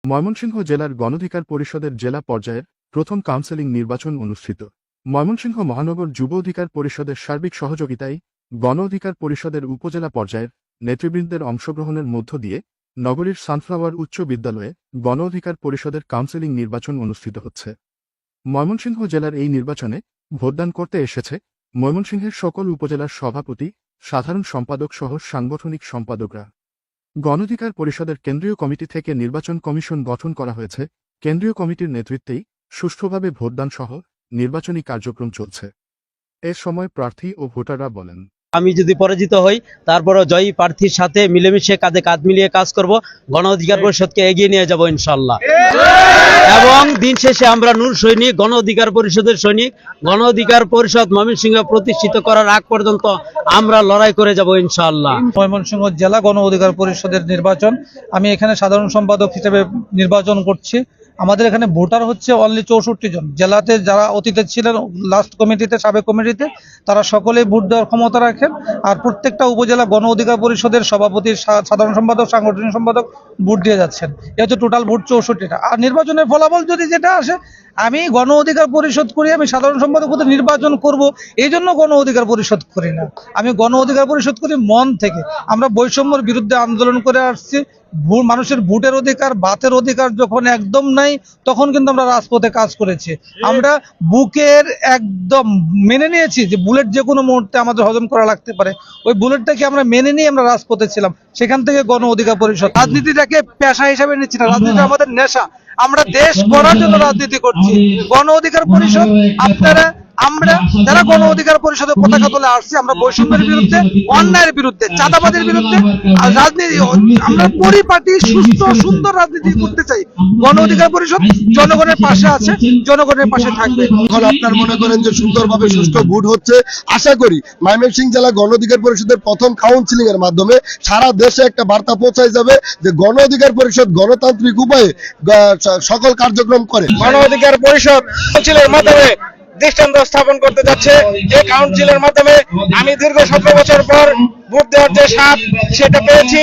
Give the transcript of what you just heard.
ময়মনসিংহ জেলার গণঅধিকার পরিষদের জেলা পর্যায়ের প্রথম কাউন্সেলিং নির্বাচন অনুষ্ঠিত। ময়মনসিংহ মহানগর যুব অধিকার পরিষদের সার্বিক সহযোগিতায় গণ অধিকার পরিষদের উপজেলা পর্যায়ের নেতৃবৃন্দের অংশগ্রহণের মধ্য দিয়ে নগরীর সানফ্লাওয়ার উচ্চ বিদ্যালয়ে গণ অধিকার পরিষদের কাউন্সেলিং নির্বাচন অনুষ্ঠিত হচ্ছে। ময়মনসিংহ জেলার এই নির্বাচনে ভোটদান করতে এসেছে ময়মনসিংহের সকল উপজেলার সভাপতি, সাধারণ সম্পাদক সহ সাংগঠনিক সম্পাদকরা। গণঅধিকার পরিষদের কেন্দ্রীয় কমিটি থেকে নির্বাচন কমিশন গঠন করা হয়েছে। কেন্দ্রীয় কমিটির নেতৃত্বেই সুষ্ঠুভাবে ভোটদান সহ নির্বাচনী কার্যক্রম চলছে। এ সময় প্রার্থী ও ভোটাররা বলেন, আমি যদি পরাজিত হই তারপরও জয়ী প্রার্থীর সাথে মিলেমিশে কাঁধে কাঁধ মিলিয়ে কাজ করব, গণ অধিকার পরিষদকে এগিয়ে নিয়ে যাব ইনশাল্লাহ। এবং দিন শেষে আমরা নূর সৈনিক, গণ অধিকার পরিষদের সৈনিক। গণ অধিকার পরিষদ ময়মনসিংহ প্রতিষ্ঠিত করার আগ পর্যন্ত আমরা লড়াই করে যাব ইনশাল্লাহ। ময়মনসিংহ জেলা গণ অধিকার পরিষদের নির্বাচন, আমি এখানে সাধারণ সম্পাদক হিসেবে নির্বাচন করছি। আমাদের এখানে ভোটার হচ্ছে অনলি 64 জন। জেলাতে যারা অতীতে ছিলেন লাস্ট কমিটিতে, সাবেক কমিটিতে, তারা সকলেই ভোট দেওয়ার ক্ষমতা রাখেন। আর প্রত্যেকটা উপজেলা গণ অধিকার পরিষদের সভাপতি, সাধারণ সম্পাদক, সাংগঠনিক সম্পাদক ভোট দিয়ে যাচ্ছেন। এ হচ্ছে টোটাল ভোট 64টা। আর নির্বাচনের ফলাফল যদি যেটা আসে, আমি গণ অধিকার পরিষদ করি, আমি সাধারণ সম্পাদক হতে নির্বাচন করব, এই জন্য গণ অধিকার পরিষদ করি না। আমি গণ অধিকার পরিষদ করি মন থেকে। আমরা বৈষম্যের বিরুদ্ধে আন্দোলন করে আসছি। মানুষের ভোটের অধিকার, ভাতের অধিকার যখন একদম নাই, তখন কিন্তু আমরা রাজপথে কাজ করেছি। আমরা বুকের একদম মেনে নিয়েছি যে বুলেট যে কোনো মুহূর্তে আমাদের হজম করা লাগতে পারে। ওই বুলেটটাকে আমরা মেনে নিয়ে আমরা রাজপথে ছিলাম। সেখান থেকে গণ অধিকার পরিষদ। রাজনীতিটাকে পেশা হিসাবে নিচ্ছি না, রাজনীতি আমাদের নেশা। আমরা দেশ গড়ার জন্য রাজনীতি করছি। গণ অধিকার পরিষদ আমরা যারা গণ অধিকার পরিষদের পতাকা তুলে আসছি, আমরা বৈষম্যের বিরুদ্ধে, অন্যায়ের বিরুদ্ধে, চাঁদাবাদের বিরুদ্ধে। আর রাজনীতি আমরা পরিপাটি সুস্থ সুন্দর রাজনীতি করতে চাই। গণ অধিকার পরিষদ জনগণের পাশে আছে, জনগণের পাশে থাকবে। আপনার মনে করেন যে সুন্দরভাবে সুষ্ঠু ভোট হচ্ছে, আশা করি ময়মনসিংহ জেলা গণ অধিকার পরিষদের প্রথম কাউন্সিলিং এর মাধ্যমে সারা দেশে একটা বার্তা পৌঁছায় যাবে যে গণ অধিকার পরিষদ গণতান্ত্রিক উপায়ে সকল কার্যক্রম করে। গণ অধিকার পরিষদ কাউন্সিলের মাধ্যমে দৃষ্টান্ত স্থাপন করতে যাচ্ছে। এই কাউন্সিলের মাধ্যমে আমি দীর্ঘ 17 বছর পর ভোট দেওয়ার যে স্বাদ সেটা পেয়েছি।